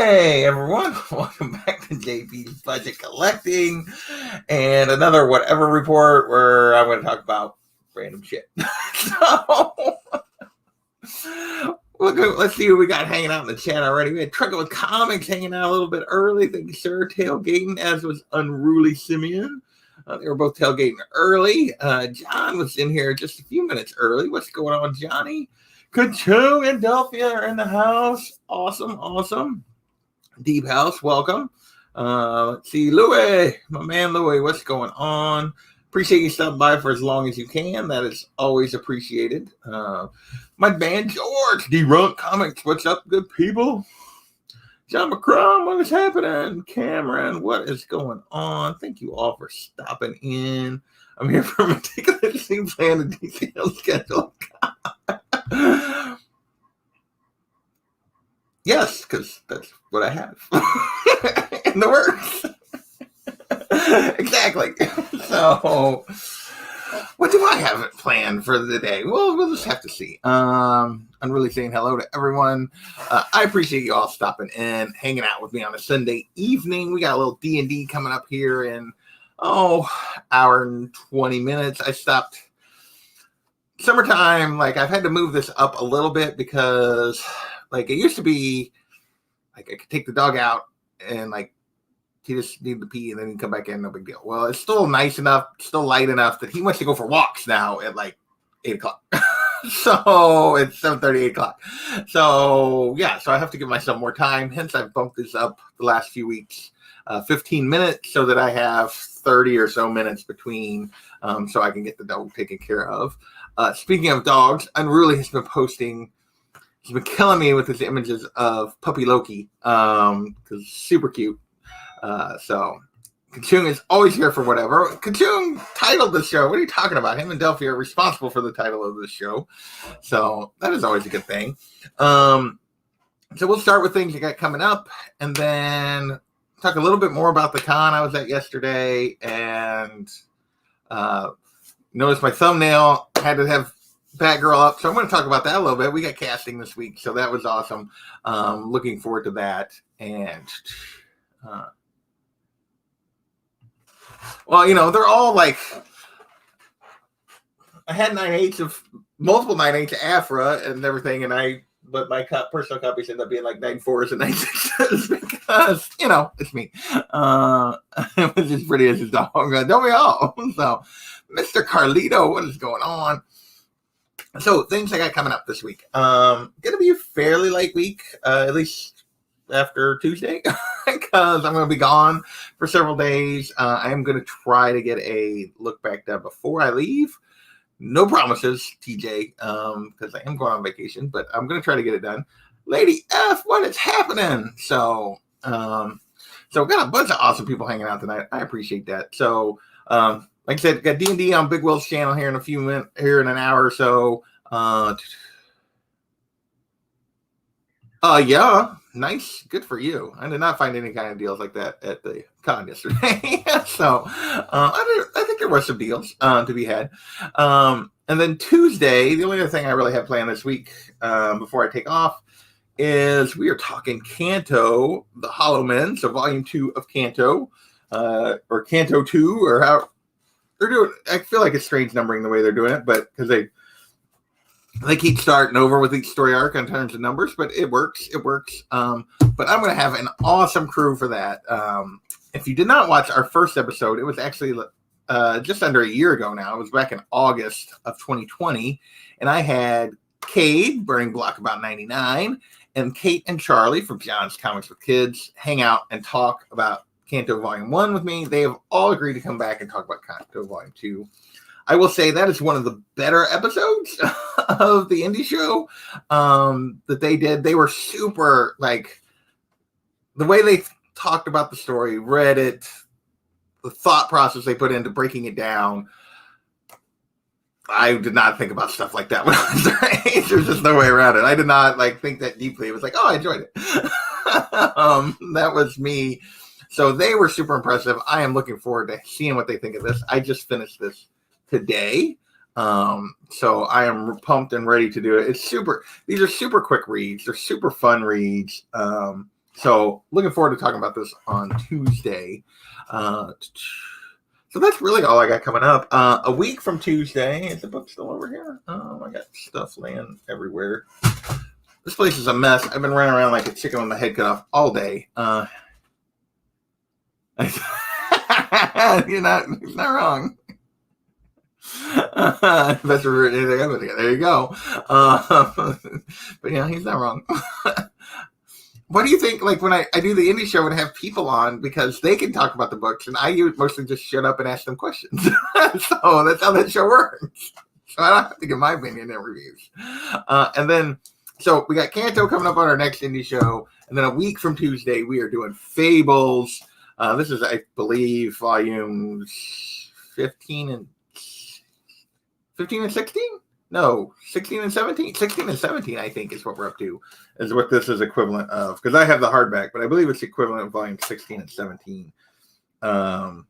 Hey everyone, welcome back to JP's Budget Collecting and another whatever report where I'm going to talk about random shit. Let's see who we got hanging out in the chat already. We had Truckin' with Comics hanging out a little bit early. Thank you, sir. Tailgating, as was Unruly Simeon. They were both tailgating early. John was in here just a few minutes early. What's going on, Johnny? Ka-chung and Delphia are in the house. Awesome. Deep House, welcome. Let's see, Louie, my man Louie, what's going on? Appreciate you stopping by for as long as you can. That is always appreciated. My man George, D-Runk Comics, what's up, good people? John McCrum, what is happening? Cameron, what is going on? Thank you all for stopping in. I'm here for a meticulously planned and detailed schedule. Yes, because that's what I have in the works. Exactly. So, what do I have planned for the day? Well, we'll just have to see. I'm really saying hello to everyone. I appreciate you all stopping in, hanging out with me on a Sunday evening. We got a little D&D coming up here in, hour and 20 minutes. I stopped. Summertime, I've had to move this up a little bit because, it used to be, I could take the dog out and, he just needed to pee and then he'd come back in, no big deal. Well, it's still nice enough, still light enough that he wants to go for walks now at, 8 o'clock. So it's 7:30, 8 o'clock. So, yeah, so I have to give myself more time. Hence, I've bumped this up the last few weeks, 15 minutes so that I have 30 or so minutes between so I can get the dog taken care of. Speaking of dogs, Unruly has been posting. He's been killing me with his images of puppy Loki because super cute. So Ka-chung is always here for whatever. Ka-chung titled the show. What are you talking about? Him and Delphia are responsible for the title of the show. So that is always a good thing. So we'll start with things you got coming up and then talk a little bit more about the con I was at yesterday and notice my thumbnail had to have Batgirl up, so I'm going to talk about that a little bit. We got casting this week, so that was awesome. Looking forward to that. And, they're all I had 9/8 of multiple 9/8 Afra and everything, but my personal copies end up being 9/4s and 9/6s because, it's me. It was as pretty as his dog. Don't we all? So, Mr. Carlito, what is going on? So, things I got coming up this week. Going to be a fairly light week, at least after Tuesday, because I'm going to be gone for several days. I am going to try to get a look back done before I leave. No promises, TJ, because I am going on vacation, but I'm going to try to get it done. Lady F, what is happening? So we got a bunch of awesome people hanging out tonight. I appreciate that. So, like I said, got D&D on Big Will's channel here in a few minutes, here in an hour or so. Yeah, nice, good for you. I did not find any kind of deals like that at the con yesterday. So, I think there were some deals to be had. And then Tuesday, the only other thing I really have planned this week before I take off is we are talking Canto, the Hollow Men, so Volume 2 of Canto, or Canto 2, or how they're doing. I feel like it's strange numbering the way they're doing it, but because they keep starting over with each story arc in terms of numbers, but it works. But I'm going to have an awesome crew for that. If you did not watch our first episode, it was actually just under a year ago now. It was back in August of 2020, and I had Cade, Burning Block About 99, and Kate and Charlie from John's Comics with Kids hang out and talk about Canto Volume 1 with me. They have all agreed to come back and talk about Canto Volume 2. I will say that is one of the better episodes of the indie show that they did. They were super, the way they talked about the story, read it, the thought process they put into breaking it down. I did not think about stuff like that when I was their age. There's just no way around it. I did not think that deeply. It was I enjoyed it. That was me. So they were super impressive. I am looking forward to seeing what they think of this. I just finished this today. So I am pumped and ready to do it. These are super quick reads. They're super fun reads. So looking forward to talking about this on Tuesday. So that's really all I got coming up. A week from Tuesday, is the book still over here? I got stuff laying everywhere. This place is a mess. I've been running around like a chicken with my head cut off all day. You're not wrong. There you go. But yeah, he's not wrong. What do you think, like, when I do the indie show and have people on, because they can talk about the books, and I mostly just shut up and ask them questions. So that's how that show works. So I don't have to give my opinion in reviews. And then, so we got Canto coming up on our next indie show, and then a week from Tuesday, we are doing Fables. This is, I believe, volumes 15 and 16? No, 16 and 17. 16 and 17, I think, is what we're up to, is what this is equivalent of. Because I have the hardback, but I believe it's equivalent of volume 16 and 17. Yeah,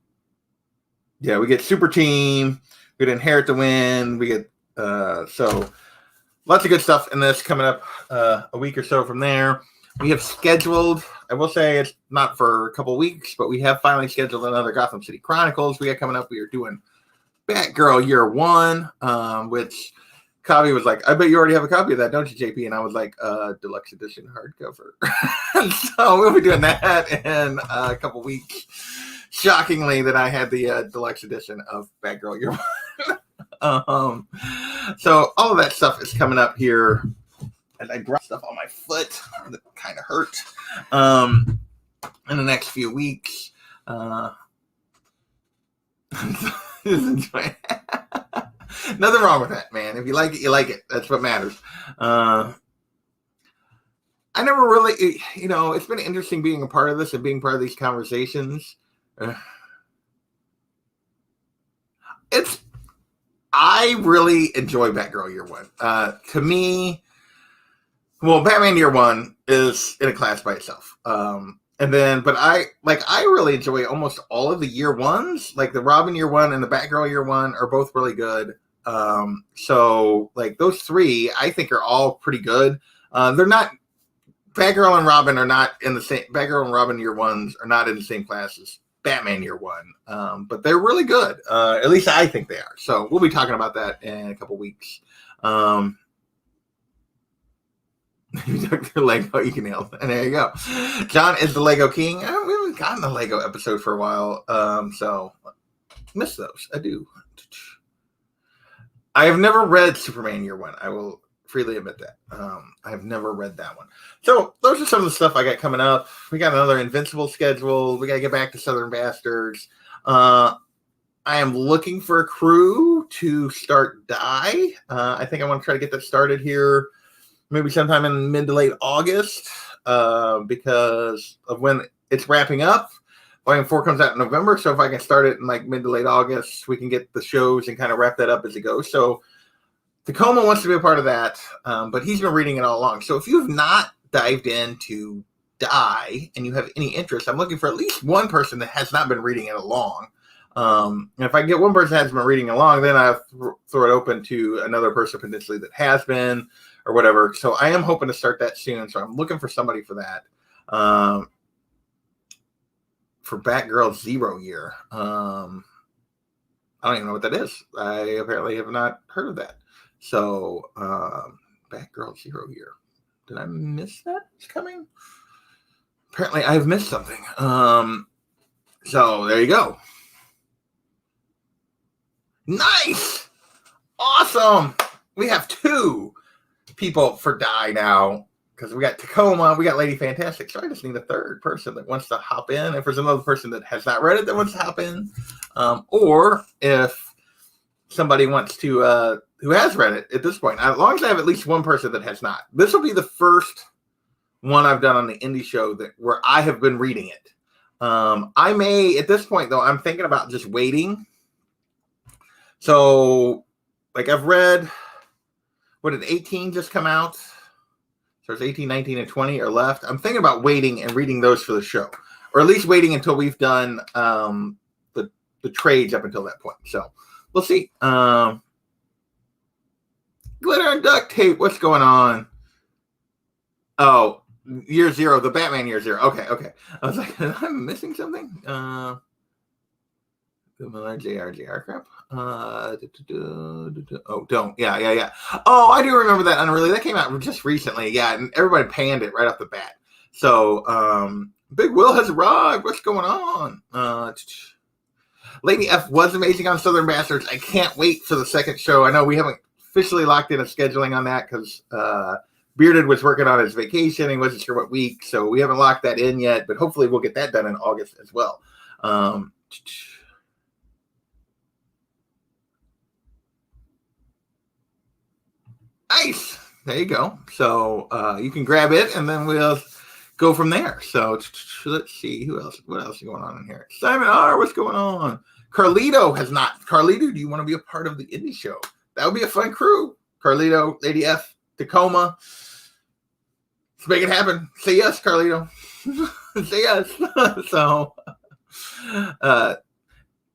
we get Super Team. We get Inherit the Wind. We get, so lots of good stuff in this coming up a week or so from there. We have scheduled, I will say it's not for a couple weeks, but we have finally scheduled another Gotham City Chronicles we got coming up. We are doing Batgirl Year One, which Kavi was like, I bet you already have a copy of that, don't you, JP? And I was like, deluxe edition hardcover. So we'll be doing that in a couple weeks. Shockingly, that I had the deluxe edition of Batgirl Year One. So all of that stuff is coming up here. And I dropped stuff on my foot that kind of hurt in the next few weeks. Nothing wrong with that, man. If you like it, you like it. That's what matters. I never really, it's been interesting being a part of this and being part of these conversations. I really enjoy Batgirl Year One. To me, well, Batman Year One is in a class by itself. But I really enjoy almost all of the Year Ones. Like the Robin Year One and the Batgirl Year One are both really good. So like those three, I think are all pretty good. They're not, Batgirl and Robin are not in the same, Batgirl and Robin Year Ones are not in the same class as Batman Year One. But they're really good. At least I think they are. So we'll be talking about that in a couple weeks. Lego, you can nail it. And there you go. John is the Lego King. We haven't gotten a Lego episode for a while. So miss those. I do. I have never read Superman Year One. I will freely admit that. I have never read that one. So those are some of the stuff I got coming up. We got another Invincible schedule. We got to get back to Southern Bastards. I am looking for a crew to start Die. I think I want to try to get that started here maybe sometime in mid to late August, because of when it's wrapping up. Volume 4 comes out in November, so if I can start it in like mid to late August, we can get the shows and kind of wrap that up as it goes. So Tacoma wants to be a part of that, but he's been reading it all along. So if you have not dived into Die and you have any interest, I'm looking for at least one person that has not been reading it along. And if I get one person that has been reading along, then I throw it open to another person potentially that has been, or whatever. So I am hoping to start that soon. So I'm looking for somebody for that. For Batgirl Zero Year. I don't even know what that is. I apparently have not heard of that. So Batgirl Zero Year. Did I miss that? It's coming? Apparently I've missed something. So there you go. Nice! Awesome! We have 2 people for Die now, because we got Tacoma, we got Lady Fantastic. So I just need a third person that wants to hop in. If there's another person that has not read it that wants to hop in, or if somebody wants to, who has read it at this point, as long as I have at least one person that has not. This will be the first one I've done on the indie show where I have been reading it. I may, at this point though, I'm thinking about just waiting. So, like I've read, what did 18 just come out? So there's 18, 19, and 20 are left. I'm thinking about waiting and reading those for the show. Or at least waiting until we've done the trades up until that point. So, we'll see. Glitter and duct tape, what's going on? Oh, Year Zero, the Batman Year Zero. Okay. I was like, I'm missing something. The Miller JR crap. Oh, don't. Yeah. Oh, I do remember that Unruly. That came out just recently. Yeah, and everybody panned it right off the bat. So, Big Will has arrived. What's going on? Lady F was amazing on Southern Bastards. I can't wait for the second show. I know we haven't officially locked in a scheduling on that because Bearded was working on his vacation. He wasn't sure what week, so we haven't locked that in yet. But hopefully we'll get that done in August as well. Nice. There you go. So you can grab it, and then we'll go from there. So let's see who else. What else is going on in here? Simon R. What's going on? Carlito has not. Carlito, do you want to be a part of the indie show? That would be a fun crew. Carlito, Lady F, Tacoma. Let's make it happen. Say yes, Carlito. Say yes. So,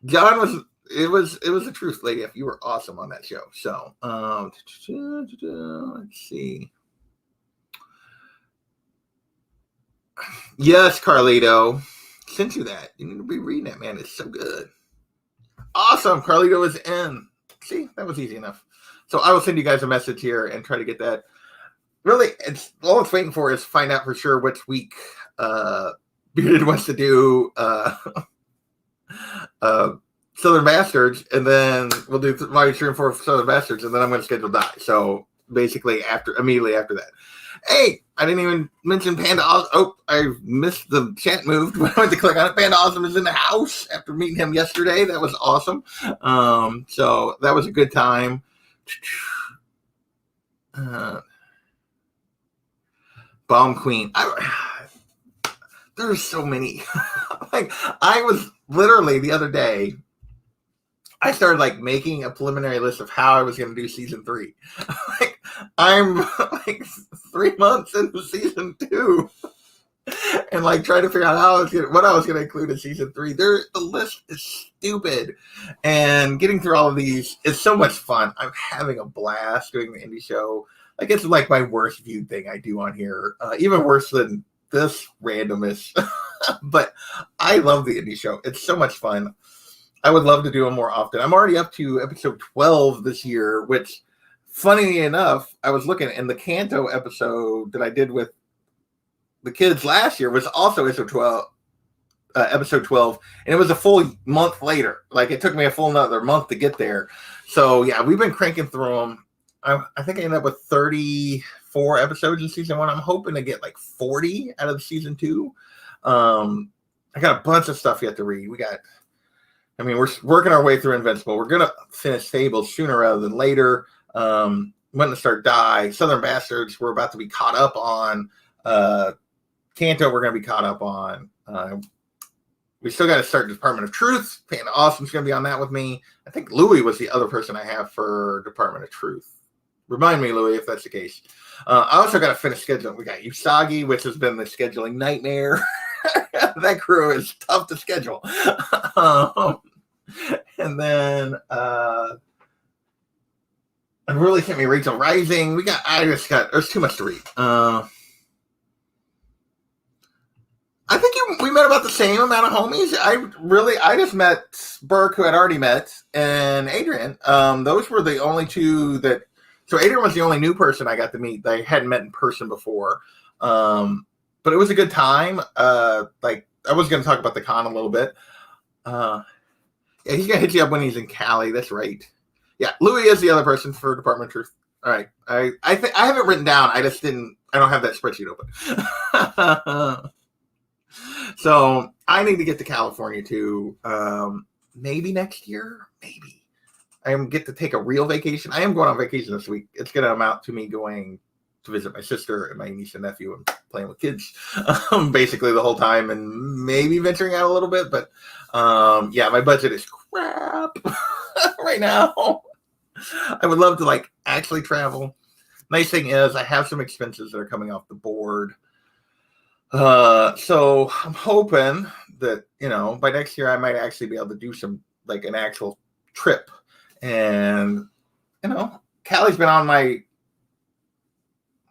John was. It was the truth, Lady F. You were awesome on that show. So, let's see. Yes, Carlito. Sent you that. You need to be reading it, man. It's so good. Awesome. Carlito is in. See, that was easy enough. So I will send you guys a message here and try to get that. Really, it's all it's waiting for is find out for sure which week Bearded wants to do Southern Bastards, and then we'll do live stream for Southern Bastards, and then I'm going to schedule Die. So basically, immediately after that. Hey, I didn't even mention Panda Awesome. Oh, I missed the chat moved when I went to click on it. Panda Awesome is in the house after meeting him yesterday. That was awesome. So that was a good time. Bomb Queen. There's so many. Like, I was literally the other day, I started like making a preliminary list of how I was going to do season 3. Like, I'm like 3 months into season 2, and like trying to figure out what I was going to include in season 3. The list is stupid, and getting through all of these is so much fun. I'm having a blast doing the indie show. Like, it's like my worst viewed thing I do on here, even worse than this randomness. But I love the indie show. It's so much fun. I would love to do them more often. I'm already up to episode 12 this year, which, funny enough, I was looking, and the Kanto episode that I did with the kids last year was also episode 12, and it was a full month later. Like, it took me a full another month to get there. So, yeah, we've been cranking through them. I think I ended up with 34 episodes in season 1. I'm hoping to get like 40 out of season 2. I got a bunch of stuff yet to read. We're working our way through Invincible. We're going to finish Fables sooner rather than later. When to start Die. Southern Bastards, we're about to be caught up on. Kanto, we're going to be caught up on. We still got to start Department of Truth. Panda Awesome's going to be on that with me. I think Louie was the other person I have for Department of Truth. Remind me, Louie, if that's the case. I also got to finish scheduling. We got Usagi, which has been the scheduling nightmare. That crew is tough to schedule. And then Unruly sent me Rachel Rising. There's too much to read. I think we met about the same amount of homies. I just met Burke, who I'd already met, and Adrian. Those were the only two that. So Adrian was the only new person I got to meet that I hadn't met in person before. But it was a good time. Like, I was going to talk about the con a little bit. Yeah, he's going to hit you up when he's in Cali. That's right. Yeah, Louis is the other person for Department of Truth. All right. I have it written down. I don't have that spreadsheet open. So I need to get to California too. Maybe next year. Maybe. I get to take a real vacation. I am going on vacation this week. It's going to amount to me going to visit my sister and my niece and nephew and playing with kids basically the whole time, and maybe venturing out a little bit. But yeah, my budget is crap right now. I would love to like actually travel. Nice thing is I have some expenses that are coming off the board. So I'm hoping that, by next year I might actually be able to do some, like, an actual trip. And, Cali's been on my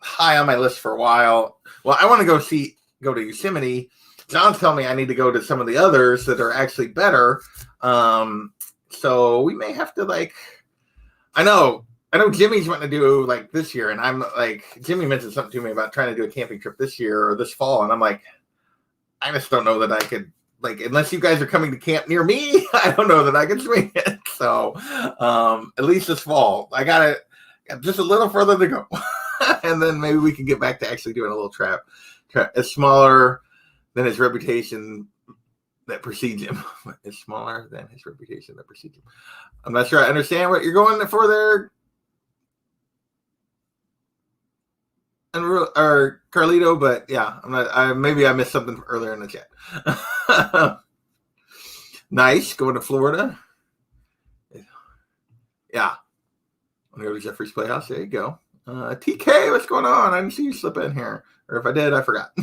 high on my list for a while. Well, I want to go to Yosemite. John's telling me I need to go to some of the others that are actually better. So we may have to I know Jimmy's wanting to do this year, and I'm like, Jimmy mentioned something to me about trying to do a camping trip this year or this fall, and I'm like, I just don't know that I could, unless you guys are coming to camp near me, I don't know that I can swing it. So at least this fall, I got just a little further to go. And then maybe we can get back to actually doing a little trap. It's smaller than his reputation that precedes him. It's smaller than his reputation that precedes him. I'm not sure I understand what you're going for there. Or Carlito, but yeah, maybe I missed something earlier in the chat. Nice, going to Florida. Yeah, I'm gonna go to Jeffrey's Playhouse. There you go. TK, what's going on? I didn't see you slip in here, or if I did, I forgot.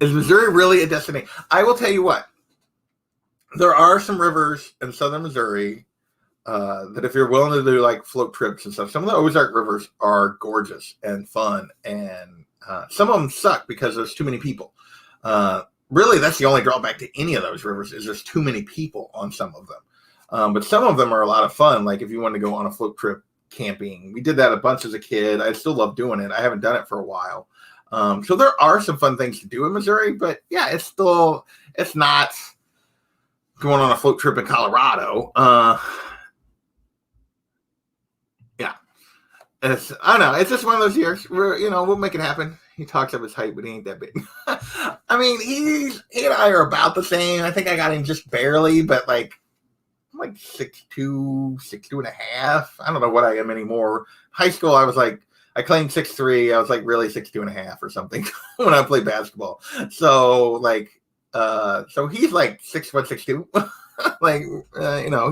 Is Missouri really a destination? I will tell you what. There are some rivers in southern Missouri that if you're willing to do float trips and stuff, some of the Ozark rivers are gorgeous and fun, and some of them suck because there's too many people. Really, that's the only drawback to any of those rivers is there's too many people on some of them. But some of them are a lot of fun. Like if you want to go on a float trip camping, we did that a bunch as a kid. I still love doing it. I haven't done it for a while. So there are some fun things to do in Missouri, but yeah, it's not going on a float trip in Colorado. Yeah, I don't know. It's just one of those years where, we'll make it happen. He talks up his height, but he ain't that big. I mean, he and I are about the same. I think I got him just barely, but I'm 6'2", 6'2.5". I don't know what I am anymore. High school, I claimed 6'3". I was really 6'2.5" or something when I played basketball. So so he's 6'6'2".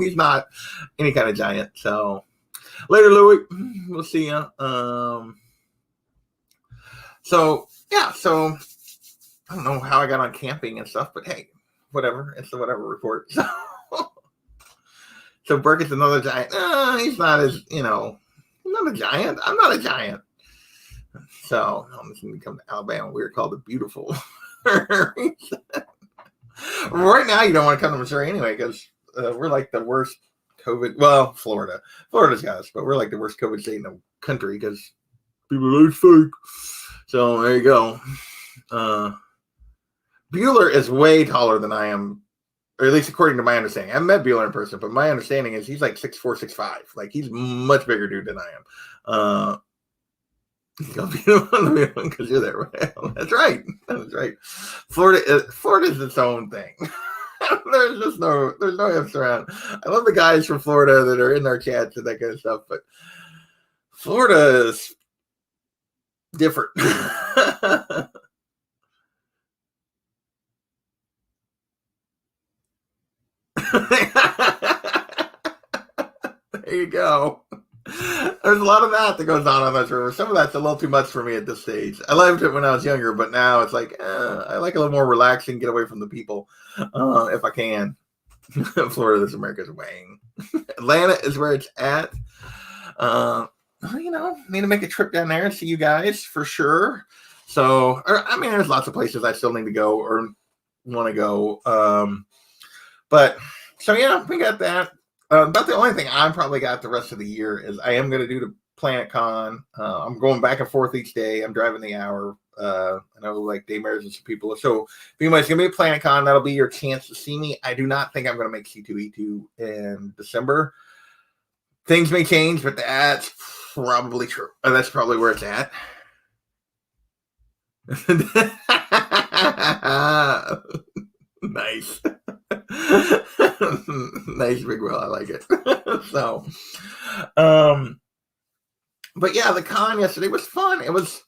He's not any kind of giant. So later, Louis, we'll see you. So yeah, so I don't know how I got on camping and stuff, but hey, whatever. It's the whatever report. So Burkett's another giant. He's not as, he's not a giant. I'm not a giant. So I'm just going to come to Alabama. We're called the beautiful. Right now, you don't want to come to Missouri anyway, because we're the worst COVID. Well, Florida's got us, but we're the worst COVID state in the country because people are fake. So there you go. Bueller is way taller than I am. Or at least according to my understanding. I met Bueller in person, but my understanding is he's 6'4", 6'5". He's much bigger dude than I am. Because you're there. That's right. That's right. Florida's its own thing. There's no ifs around. I love the guys from Florida that are in our chats and that kind of stuff, but Florida is different. There you go. There's a lot of that goes on those rivers. Some of that's a little too much for me at this stage. I loved it when I was younger, but now it's I like a little more relaxing, get away from the people if I can. Florida is America's wang. Atlanta is where it's at. Need to make a trip down there and see you guys for sure. So, there's lots of places I still need to go or want to go. But so yeah, we got that. About the only thing I probably got the rest of the year is I am going to do the Planet Con. I'm going back and forth each day. I'm driving the hour. I know Daymares and some people. So if anybody's going to be at Planet Con, that'll be your chance to see me. I do not think I'm going to make C2E2 in December. Things may change, but that's probably true. That's probably where it's at. Nice. Nice, Big Will. I like it. So, but yeah, the con yesterday was fun. It was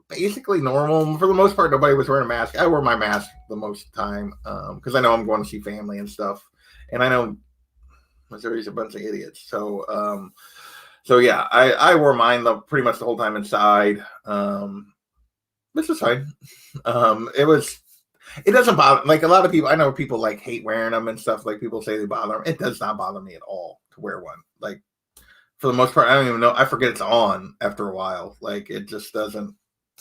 basically normal. For the most part, nobody was wearing a mask. I wore my mask the most time because I know I'm going to see family and stuff. And I know Missouri's a bunch of idiots. So, yeah, I wore mine pretty much the whole time inside. This was fine. It doesn't bother, a lot of people, I know people hate wearing them and stuff, people say they bother them. It does not bother me at all to wear one. for the most part. I don't even know. I forget it's on after a while. Like it just doesn't.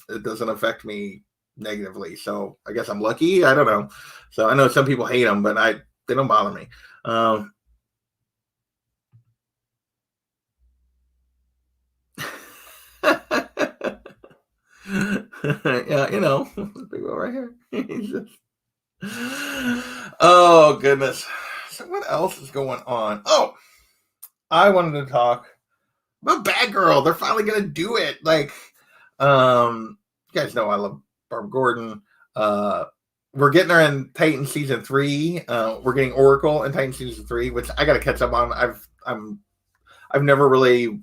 It doesn't affect me negatively. So I guess I'm lucky. I don't know. So I know some people hate them, but they don't bother me. Um, yeah, big one right here. Oh goodness. So what else is going on? Oh, I wanted to talk about Batgirl. They're finally gonna do it. Like, you guys know I love Barbara Gordon. Uh, we're getting her in Titan season 3. We're getting Oracle in Titan season 3, which I got to catch up on. I've never really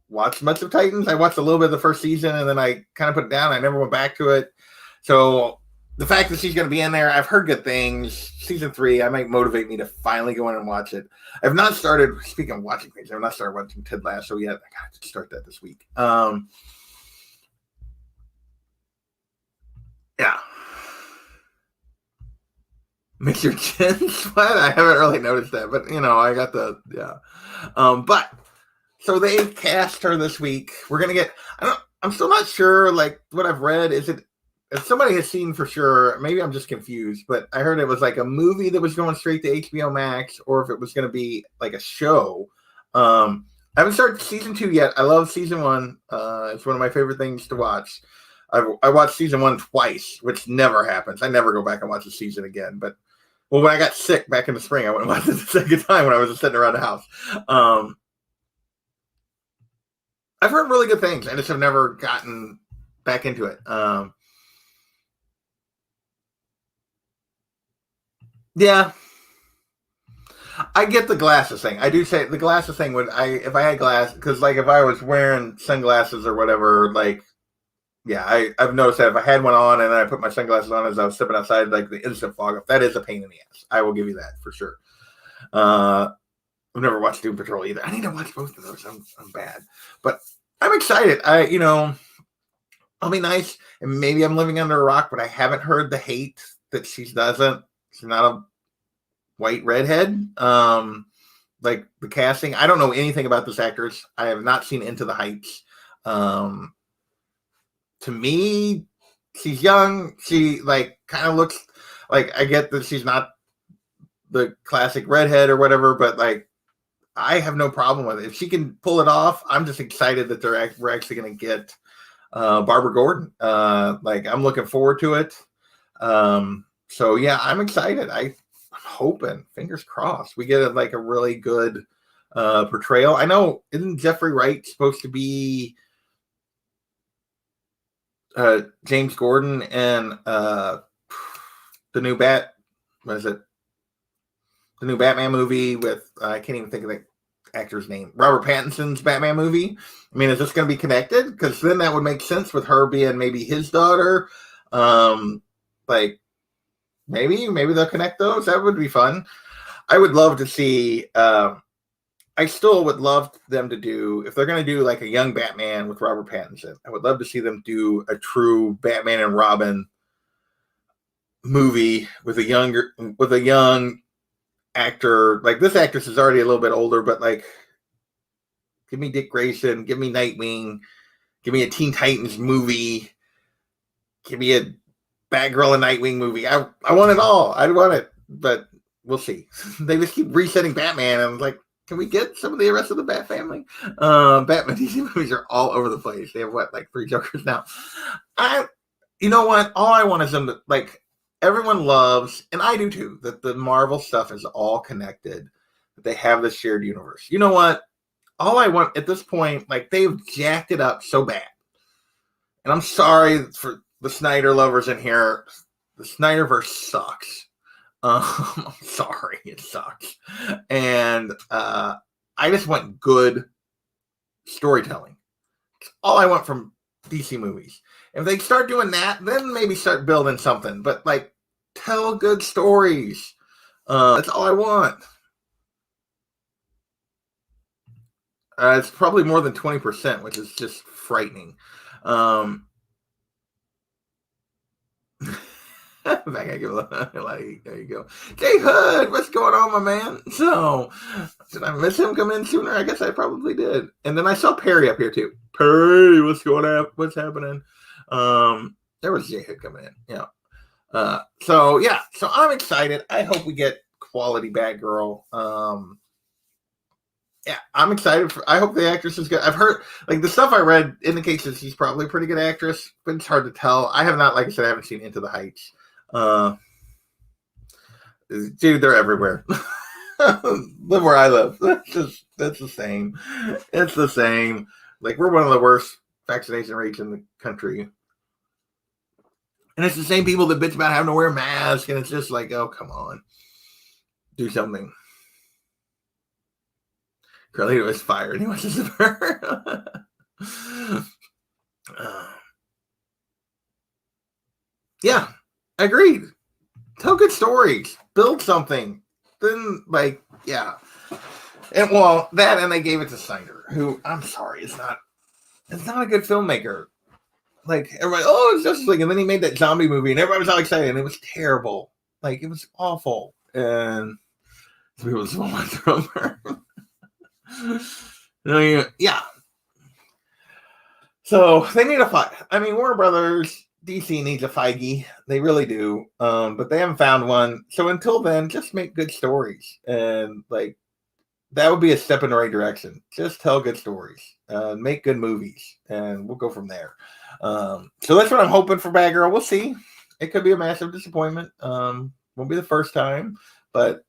watched much of Titans. I watched a little bit of the first season and then I kind of put it down. I never went back to it. So the fact that she's going to be in there, I've heard good things. Season 3, I might motivate me to finally go in and watch it. I've not started, speaking of watching things, I've not started watching Ted Lasso yet. I got to start that this week. Yeah. Mix your chins? What? I haven't really noticed that, but I got yeah. But so they cast her this week. We're gonna get. I'm still not sure. Like what I've read, is it? If somebody has seen for sure, maybe I'm just confused. But I heard it was like a movie that was going straight to HBO Max, or if it was going to be like a show. I haven't started season 2 yet. I love season 1. It's one of my favorite things to watch. I watched season 1 twice, which never happens. I never go back and watch a season again. But when I got sick back in the spring, I went and watched it the second time when I was just sitting around the house. I've heard really good things. I just have never gotten back into it. Yeah, I get the glasses thing. I do say the glasses thing would if I had glasses, because like if I was wearing sunglasses or whatever, like yeah, I've noticed that if I had one on and then I put my sunglasses on as I was stepping outside, like the instant fog up, that is a pain in the ass. I will give you that for sure. I've never watched Doom Patrol either. I need to watch both of those. I'm bad, but I'm excited. I'll be nice, and maybe I'm living under a rock, but I haven't heard the hate that she's not a white redhead. Like the casting, I don't know anything about this actress. I have not seen Into the Heights. To me, she's young. She like kind of looks like, I get that she's not the classic redhead or whatever, but like I have no problem with it. If she can pull it off, I'm just excited that we're actually going to get Barbara Gordon. Like I'm looking forward to it. So yeah, I'm excited. I'm hoping, fingers crossed, we get like a really good portrayal. I know, isn't Jeffrey Wright supposed to be James Gordon and the new what is it? The new Batman movie with I can't even think of the actor's name. Robert Pattinson's Batman movie. I mean, is this going to be connected? Because then that would make sense with her being maybe his daughter. Like maybe they'll connect those. That would be fun. I would love to see. I still would love them to do, if they're going to do like a young Batman with Robert Pattinson, I would love to see them do a true Batman and Robin movie with a young actor. Like this actress is already a little bit older, but like give me Dick Grayson, give me Nightwing, give me a Teen Titans movie, give me a Batgirl and Nightwing movie. I want it all. I want it, but we'll see. They just keep resetting Batman, and I'm like, can we get some of the rest of the Bat family? Batman DC movies are all over the place. They have like 3 Jokers now. You know what? All I want is them to, like, everyone loves, and I do too, that the Marvel stuff is all connected. That they have this shared universe. You know what? All I want at this point, like they've jacked it up so bad. And I'm sorry for the Snyder lovers in here. The Snyderverse sucks. I'm sorry, it sucks. And I just want good storytelling. It's all I want from DC movies. If they start doing that, then maybe start building something. But like, tell good stories. That's all I want. It's probably more than 20%, which is just frightening. Back I give a like, there you go. Jay Hood, what's going on, my man? So, did I miss him come in sooner? I guess I probably did. And then I saw Perry up here too. Perry, what's going on? What's happening? There was Jay Hood coming in. Yeah. So I'm excited. I hope we get quality Batgirl. Yeah, I'm excited. I hope the actress is good. I've heard, like, the stuff I read indicates that she's probably a pretty good actress, but it's hard to tell. I have not, like I said, I haven't seen Into the Heights. Dude, they're everywhere. Live where I live. That's the same. It's the same. Like, we're one of the worst vaccination rates in the country. And it's the same people that bitch about having to wear a mask, and it's just like, oh, come on. Do something. Carlito is fired. He wants to subvert. Yeah, agreed. Tell good stories. Build something. Then, like, yeah. And, well, that, and they gave it to Snyder, who, I'm sorry, it's not a good filmmaker. Like, everybody, oh, it's Justice League. And then he made that zombie movie, and everybody was all excited, and it was terrible. Like, it was awful. And people just want to throw her. Yeah. So they need a fight. I mean, Warner Brothers, DC needs a Feige. They really do. But they haven't found one. So until then, just make good stories. And like that would be a step in the right direction. Just tell good stories. Make good movies. And we'll go from there. So that's what I'm hoping for Batgirl. We'll see. It could be a massive disappointment. Won't be the first time, but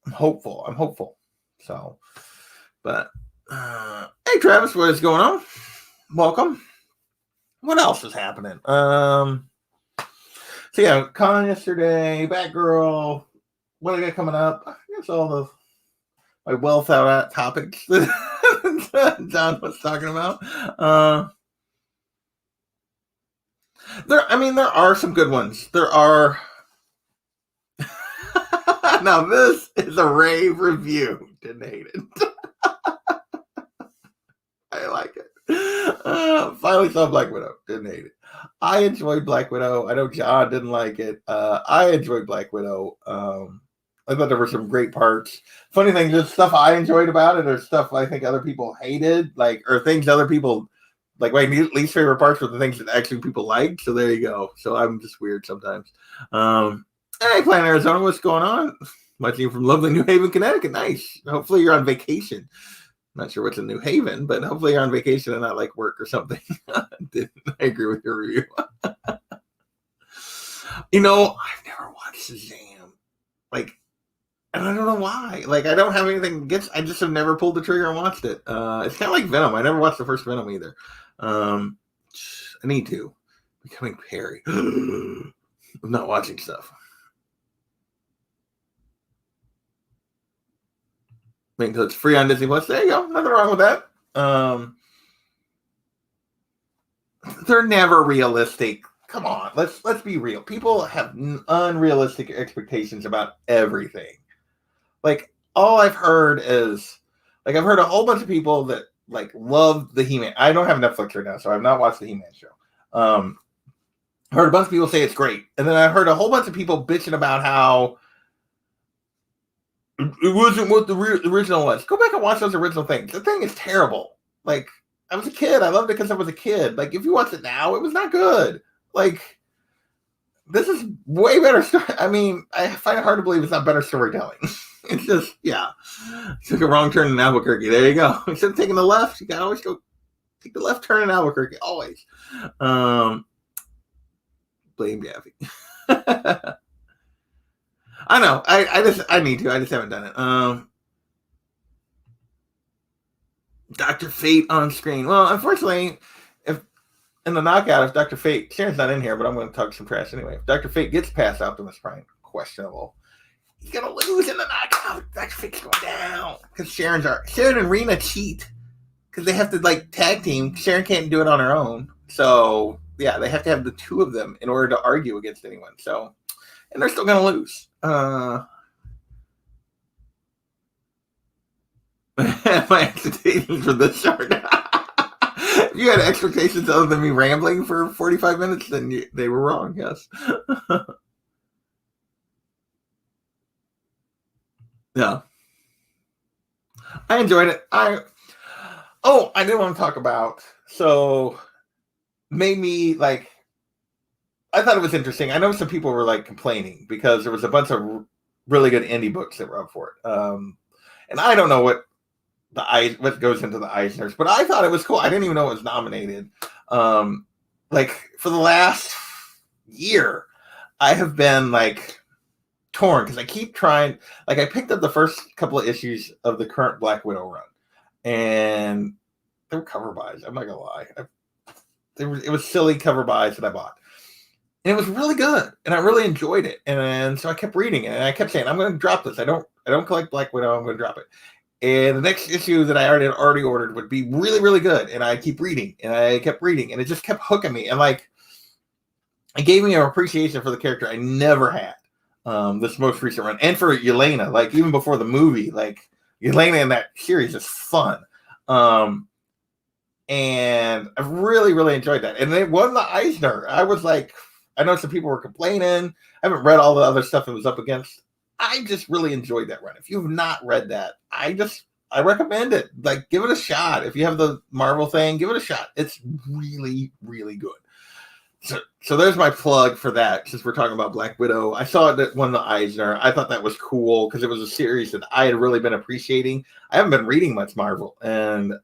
I'm hopeful. So, but hey Travis, what is going on? Welcome. What else is happening? So yeah, con yesterday, Batgirl. What I got coming up? I guess all the my well thought out topics that John was talking about. There are some good ones. There are. Now this is a rave review. Didn't hate it. I like it. Finally saw Black Widow. Didn't hate it. I enjoyed Black Widow. I know John didn't like it. I enjoyed Black Widow. I thought there were some great parts. Funny thing, there's stuff I enjoyed about it, or stuff I think other people hated, like, or things other people like. My least favorite parts were the things that actually people liked. So there you go. So I'm just weird sometimes. Hey, Planet Arizona, what's going on? Watching you from lovely New Haven, Connecticut. Nice. Hopefully you're on vacation. Not sure what's in New Haven, but hopefully you're on vacation and not like work or something. I agree with your review. You know, I've never watched Shazam. Like, and I don't know why. Like, I don't have anything against. I just have never pulled the trigger and watched it. It's kind of like Venom. I never watched the first Venom either. I need to. Becoming Perry. I'm not watching stuff. Wait until it's free on Disney Plus. There you go. Nothing wrong with that. They're never realistic. Come on, let's be real. People have unrealistic expectations about everything. Like, all I've heard is, like, I've heard a whole bunch of people that like love the He-Man. I don't have Netflix right now, so I've not watched the He-Man show. I heard a bunch of people say it's great, and then I heard a whole bunch of people bitching about how it wasn't what the original was. Go back and watch those original things. The thing is terrible. Like, I was a kid. I loved it because I was a kid. Like, if you watch it now, it was not good. Like, this is way better. I mean, I find it hard to believe it's not better storytelling. It's just, yeah. Took a wrong turn in Albuquerque. There you go. Instead of taking the left, you gotta always go take the left turn in Albuquerque. Always. Blame Daffy. I know. I need to. I just haven't done it. Dr. Fate on screen. Well, unfortunately, if in the knockout, if Dr. Fate, Sharon's not in here, but I'm going to talk some trash anyway. If Dr. Fate gets past Optimus Prime, questionable. He's going to lose in the knockout. Dr. Fate's going down because Sharon and Rena cheat because they have to like tag team. Sharon can't do it on her own, so yeah, they have to have the two of them in order to argue against anyone. So. And they're still going to lose. My expectations for this short. If you had expectations other than me rambling for 45 minutes, then they were wrong, yes. Yeah, I enjoyed it. I did want to talk about, so made me like, I thought it was interesting. I know some people were like complaining because there was a bunch of really good indie books that were up for it. And I don't know what goes into the Eisners, but I thought it was cool. I didn't even know it was nominated. Um, like for the last year, I have been like torn because I keep trying. Like I picked up the first couple of issues of the current Black Widow run, and they were cover buys. I'm not gonna lie. It was silly cover buys that I bought. And it was really good, and I really enjoyed it. And so I kept reading it, and I kept saying, "I'm going to drop this. I don't collect Black Widow. I'm going to drop it." And the next issue that I already ordered would be really, really good. And I keep reading, and I kept reading, and it just kept hooking me. And like, it gave me an appreciation for the character I never had. This most recent run, and for Yelena, like even before the movie, like Yelena in that series is fun. And I really, really enjoyed that. And it won the Eisner. I was like, I know some people were complaining. I haven't read all the other stuff it was up against. I just really enjoyed that run. If you've not read that, I recommend it. Like, give it a shot. If you have the Marvel thing, give it a shot. It's really, really good. So there's my plug for that, since we're talking about Black Widow. I saw it that won the Eisner. I thought that was cool because it was a series that I had really been appreciating. I haven't been reading much Marvel, and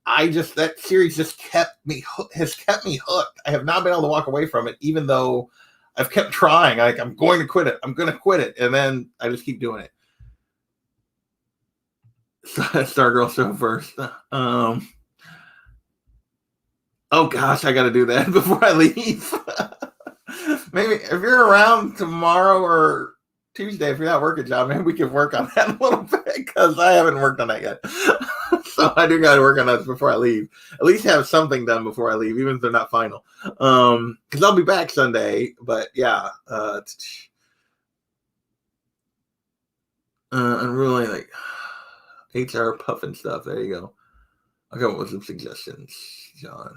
that series just has kept me hooked. I have not been able to walk away from it, even though I've kept trying. Like, I'm going to quit it. I'm going to quit it. And then I just keep doing it. Stargirl show first. Oh gosh, I got to do that before I leave. Maybe if you're around tomorrow or Tuesday, if you're not working, John, maybe we can work on that a little bit, because I haven't worked on that yet. So I do got to work on that before I leave. At least have something done before I leave, even if they're not final. Because I'll be back Sunday. But yeah, I'm really like HR puffing stuff. There you go. I'll come up with some suggestions, John.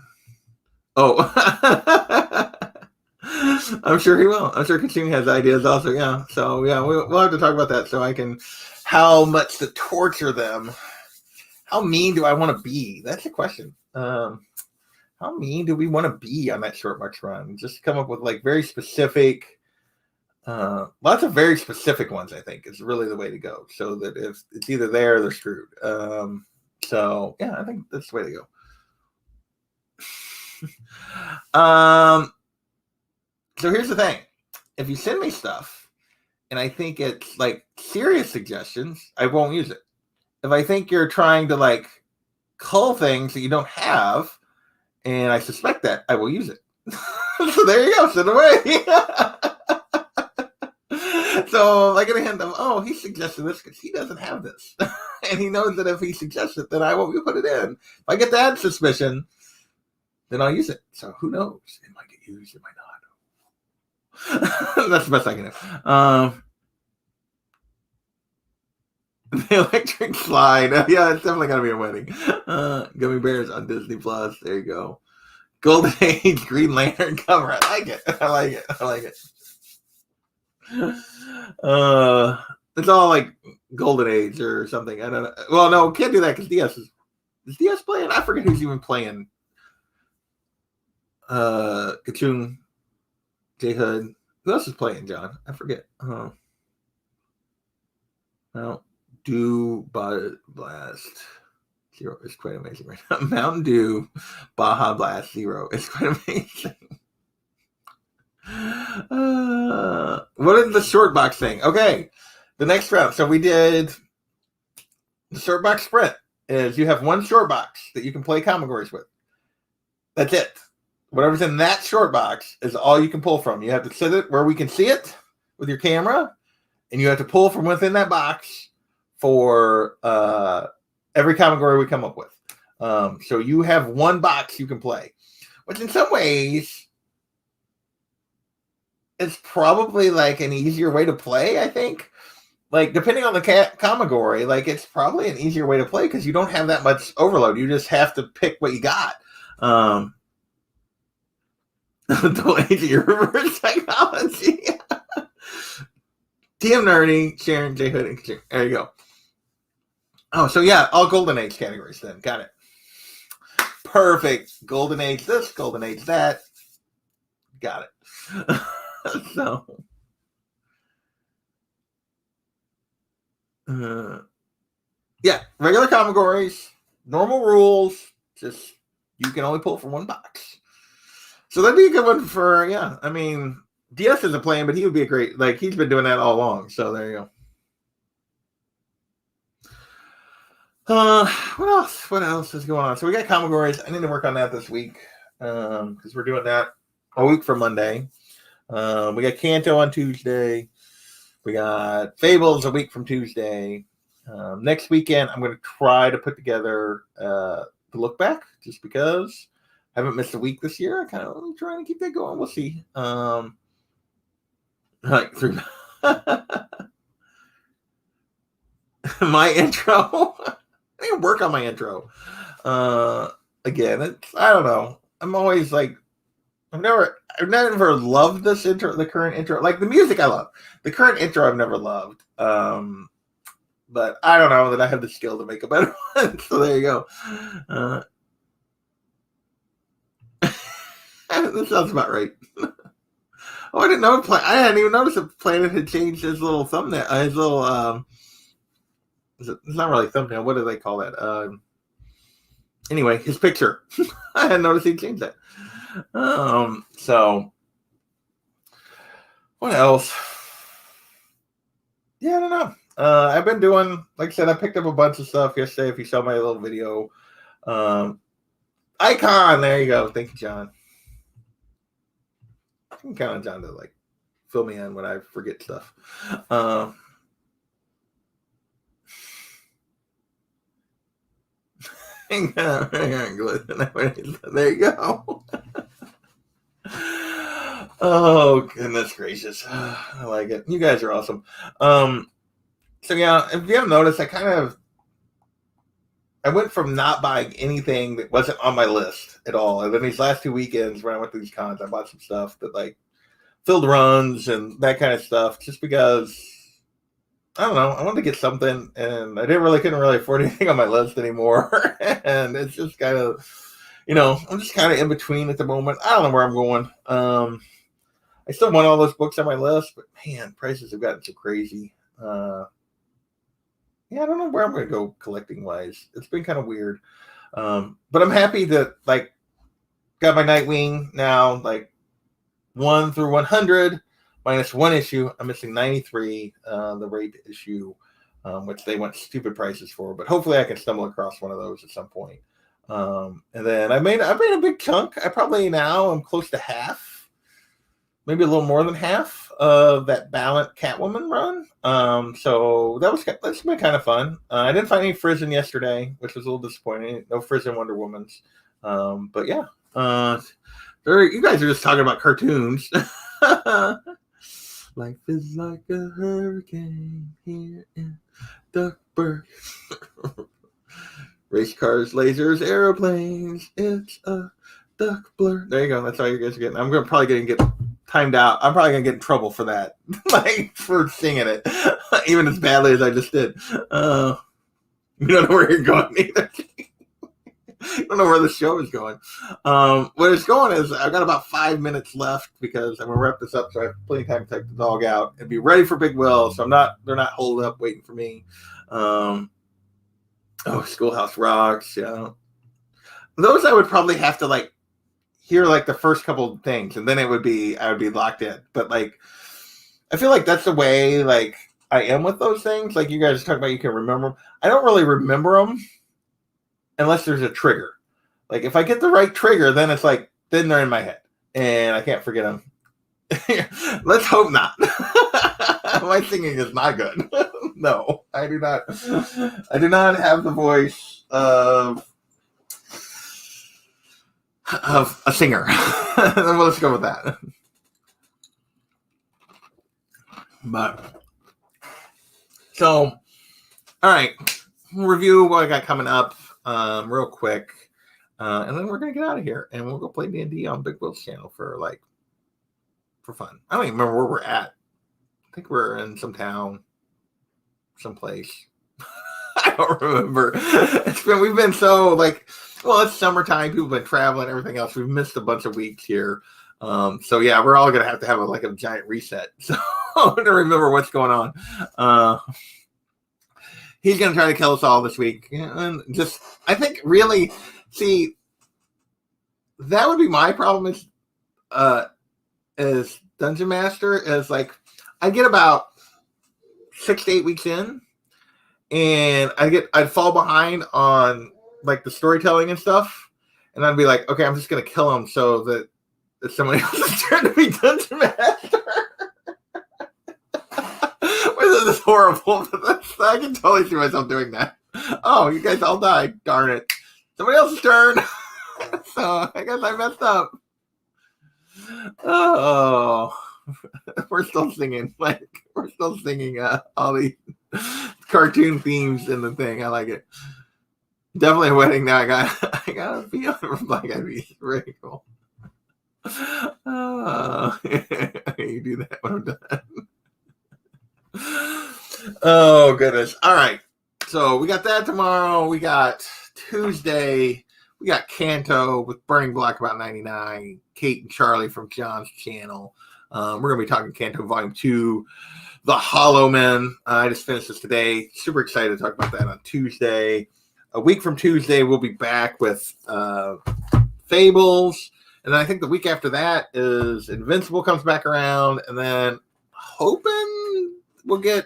Oh, I'm sure he will. I'm sure Katsumi has ideas also. Yeah. So yeah, we'll have to talk about that, so I can, how much to torture them. How mean do I want to be? That's the question. How mean do we want to be on that short march run? Just come up with like very specific, lots of very specific ones, I think, is really the way to go. So that if it's either there or they're screwed. So yeah, I think that's the way to go. So here's the thing. If you send me stuff and I think it's like serious suggestions, I won't use it. If I think you're trying to like cull things that you don't have, and I suspect that, I will use it. So there you go, send away. So I get a hint of, oh, he suggested this because he doesn't have this. And he knows that if he suggests it, then I won't put it in. If I get that suspicion, then I'll use it. So who knows? It might get used, it might not. That's the best I can do. The electric slide. Yeah, it's definitely gonna be a wedding. Gummy bears on Disney Plus. There you go. Golden Age Green Lantern cover. I like it. I like it. I like it. It's all like Golden Age or something. I don't know. Well, no, can't do that because DS is DS playing? I forget who's even playing. Kachung, J Hood. Who else is playing, John? I forget. Well, Dew Blast Zero is quite amazing right now. Mountain Dew Baja Blast Zero is quite amazing. What is the short box thing? Okay, the next round. So we did the short box sprint. Is you have one short box that you can play categories with. That's it. Whatever's in that short box is all you can pull from. You have to sit it where we can see it with your camera, and you have to pull from within that box for every category we come up with. So you have one box you can play, which in some ways is probably like an easier way to play, I think. Like, depending on the category, like, it's probably an easier way to play because you don't have that much overload. You just have to pick what you got. The age of your reverse psychology. TM Nerdy, Sharon, J Hood, and Katrina. There you go. Oh, so yeah, all Golden Age categories then. Got it. Perfect. Golden Age this, Golden Age that. Got it. So, yeah, regular categories, normal rules, just you can only pull from one box. So that'd be a good one for, yeah. I mean, DS isn't playing, but he would be a great, like, he's been doing that all along. So there you go. What else? What else is going on? So we got categories. I need to work on that this week because we're doing that a week from Monday. We got Kanto on Tuesday. We got Fables a week from Tuesday. Next weekend, I'm going to try to put together the look back just because I haven't missed a week this year. I kind of trying to keep that going. We'll see. Like three. My intro. I need to work on my intro. Again, I don't know. I'm always like, I've never loved this intro, the current intro. Like the music I love. The current intro I've never loved. But I don't know that I have the skill to make a better one. So there you go. That sounds about right. Oh, I didn't know. I hadn't even noticed that Planet had changed his little thumbnail. His little it's not really thumbnail. What do they call that? Anyway, his picture. I hadn't noticed he changed that. So what else? Yeah, I don't know. I've been doing, like I said, I picked up a bunch of stuff yesterday. If you saw my little video, icon. There you go. Thank you, John. I can count on John to like fill me in when I forget stuff. There you go. Oh, goodness gracious. I like it. You guys are awesome. So yeah, if you haven't noticed, I went from not buying anything that wasn't on my list at all. And then these last 2 weekends when I went to these cons, I bought some stuff that like filled runs and that kind of stuff just because I don't know. I wanted to get something and I couldn't really afford anything on my list anymore. And it's just kind of, I'm just kind of in between at the moment. I don't know where I'm going. I still want all those books on my list, but man, prices have gotten so crazy. Yeah, I don't know where I'm going to go collecting wise. It's been kind of weird. But I'm happy that like got my Nightwing now, like 1 through 100 minus one issue. I'm missing 93, the rape issue, which they went stupid prices for. But hopefully I can stumble across one of those at some point. And then I made a big chunk. I probably now am close to half, maybe a little more than half of that Ballant Catwoman run. So that's been kind of fun. I didn't find any Frizzen yesterday, which was a little disappointing. No Frizzen Wonder Womans. But yeah, you guys are just talking about cartoons. Life is like a hurricane here in Duckburg. Race cars, lasers, airplanes. It's a duck blur. There you go. That's all you guys are getting. I'm probably going to get timed out. I'm probably going to get in trouble for that, like for singing it, even as badly as I just did. You don't know where you're going either. I don't know where the show is going. Where it's going is I've got about 5 minutes left because I'm going to wrap this up so I have plenty of time to take the dog out and be ready for Big Will. So they're not holed up waiting for me. Schoolhouse Rocks. Yeah. Those I would probably have to like hear like the first couple of things and then I would be locked in. But like, I feel like that's the way like I am with those things. Like you guys talk about, you can remember them. I don't really remember them unless there's a trigger. Like if I get the right trigger, then it's like, then they're in my head and I can't forget them. Let's hope not. My singing is not good. No, I do not have the voice of a singer. Let's go with that. But so, all right, we'll review what I got coming up real quick, and then we're gonna get out of here and we'll go play D&D on Big Will's channel for fun. I don't even remember where we're at. I think we're in some town, someplace. I don't remember. We've been so it's summertime. People have been traveling, everything else. We've missed a bunch of weeks here. So yeah, we're all gonna have to have a giant reset. So I'm gonna remember what's going on. He's gonna try to kill us all this week, and I think really see that would be my problem as Dungeon Master is I get about 6 to 8 weeks in, and I'd fall behind on the storytelling and stuff, and I'd be like, okay, I'm just gonna kill him so that it's somebody else's turn to be Dungeon Master. This is horrible, but I can totally see myself doing that. Oh, you guys all died. Darn it. Somebody else's turn. So I guess I messed up. Oh, we're still singing. We're still singing all these cartoon themes in the thing. I like it. Definitely a wedding now. I got a feeling from Black Eyed Peas. Very cool. You do that when I'm done. Oh goodness. All right. So we got that tomorrow. We got Tuesday. We got Kanto with Burning Black About 99. Kate and Charlie from John's channel. We're going to be talking Kanto Volume 2. The Hollow Men. I just finished this today. Super excited to talk about that on Tuesday. A week from Tuesday, we'll be back with Fables. And then I think the week after that is Invincible comes back around. And then hoping we'll get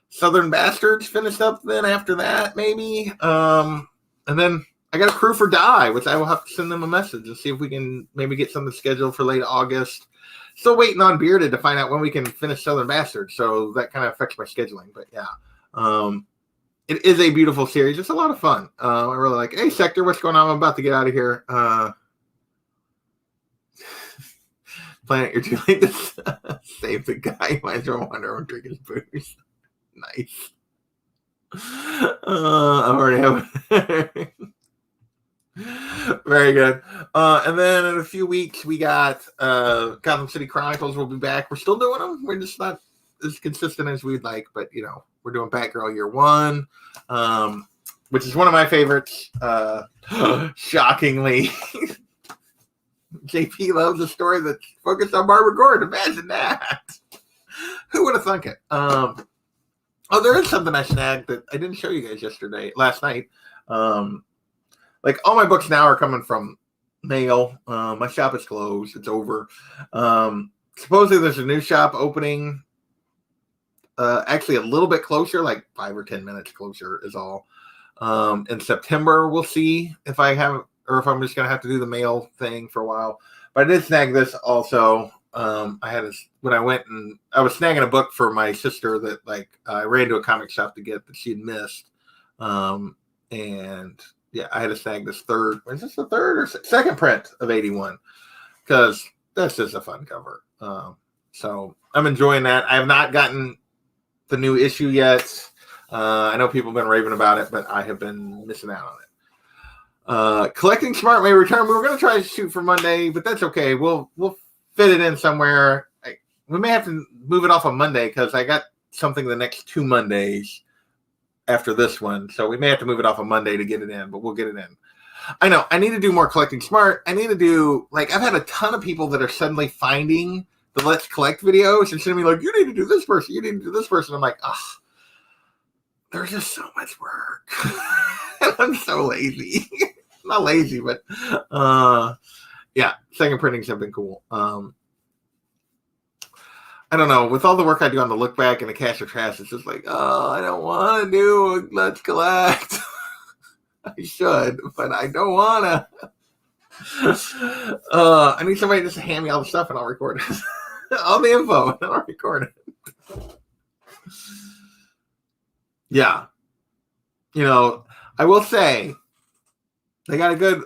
Southern Bastards finished up then after that, maybe. And then I got a crew for Die, which I will have to send them a message and see if we can maybe get something scheduled for late August. Still waiting on Bearded to find out when we can finish Southern Bastards, so that kind of affects my scheduling. But yeah, it is a beautiful series. It's a lot of fun. I really like it. Hey, Sector, what's going on? I'm about to get out of here. Planet, you're too late to save the guy. Might as well wander and drink his booze. Nice. I already have. Very good. And then in a few weeks, we got Gotham City Chronicles will be back. We're still doing them. We're just not as consistent as we'd like, but we're doing Batgirl Year 1, which is one of my favorites. Shockingly. JP loves a story that's focused on Barbara Gordon. Imagine that. Who would have thunk it? Oh, there is something I snagged that I didn't show you guys last night. All my books now are coming from mail. My shop is closed. It's over. Supposedly there's a new shop opening. Actually a little bit closer, 5 or 10 minutes closer is all. In September, we'll see if I have or if I'm just going to have to do the mail thing for a while. But I did snag this also. When I went and I was snagging a book for my sister that I ran to a comic shop to get that she had missed. And yeah, I had to snag this third. Is this the third or second print of 81? Because that's just a fun cover. So I'm enjoying that. I have not gotten the new issue yet. I know people have been raving about it, but I have been missing out on it. Collecting Smart may return. We were going to try to shoot for Monday, but that's okay. We'll fit it in somewhere. We may have to move it off on Monday because I got something the next 2 Mondays after this one. So we may have to move it off on Monday to get it in, but we'll get it in. I know. I need to do more Collecting Smart. I need to do, I've had a ton of people that are suddenly finding the Let's Collect videos and sending me you need to do this person. You need to do this person. I'm like, there's just so much work. I'm so lazy. Not lazy, but yeah, second printings have been cool. I don't know. With all the work I do on the look back and the cash or trash, it's just I don't want to do a Let's Collect. I should, but I don't want to. I need somebody just to hand me all the stuff and I'll record it. All the info and I'll record it. Yeah. I will say they got a good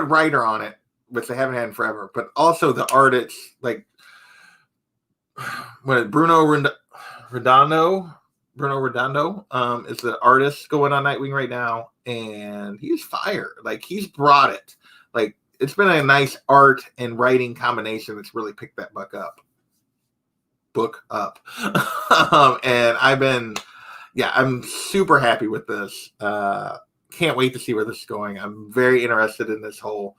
writer on it, which they haven't had in forever, but also the artists Bruno Redondo is the artist going on Nightwing right now, and he's fire. He's brought it. It's been a nice art and writing combination that's really picked that book up. book up. And I'm super happy with this. Can't wait to see where this is going. I'm very interested in this whole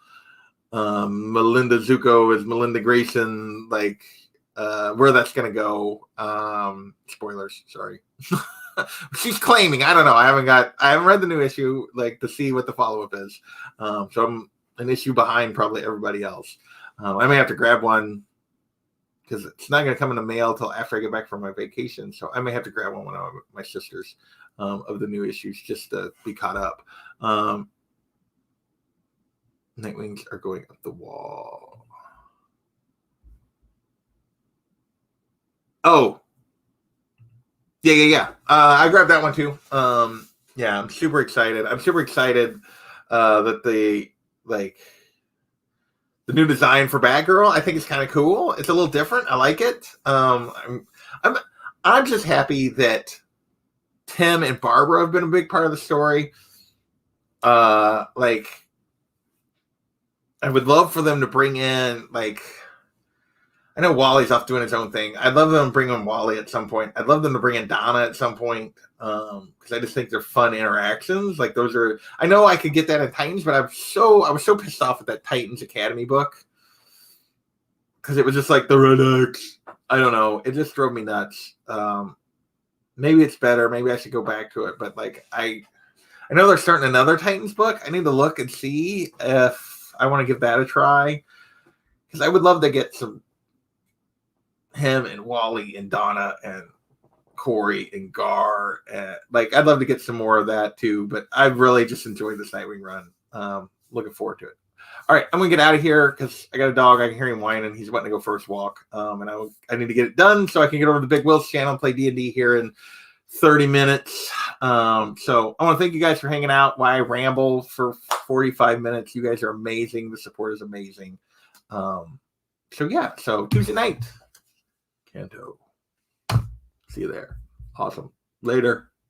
Melinda Zuko as Melinda Grayson, like where that's going to go. Spoilers, sorry. She's claiming. I don't know. I haven't read the new issue like to see what the follow up is. So I'm an issue behind probably everybody else. I may have to grab one because it's not going to come in the mail till after I get back from my vacation. So I may have to grab one of my sisters of the new issues just to be caught up. Nightwings are going up the wall. Oh. Yeah. I grabbed that one too. Yeah, I'm super excited. That the new design for Batgirl, I think is kind of cool. It's a little different. I like it. I'm just happy that Tim and Barbara have been a big part of the story. I would love for them to bring in, like, I know Wally's off doing his own thing. I'd love them to bring in Wally at some point. I'd love them to bring in Donna at some point because I just think they're fun interactions. Like those are, I know I could get that in Titans, but I was so pissed off with that Titans Academy book because it was just like the Red X. I don't know. It just drove me nuts. Maybe it's better. Maybe I should go back to it. But like I know they're starting another Titans book. I need to look and see if I want to give that a try because I would love to get some him and Wally and Donna and Corey and Gar. And like I'd love to get some more of that too. But I've really just enjoyed this Nightwing run. Looking forward to it. All right, I'm gonna get out of here because I got a dog. I can hear him whining. He's wanting to go for his walk. And I need to get it done so I can get over to the Big Will's channel and play D&D here in 30 minutes. So I want to thank you guys for hanging out while I ramble for 45 minutes. You guys are amazing. The support is amazing. So Tuesday night, Kanto. See you there. Awesome. Later.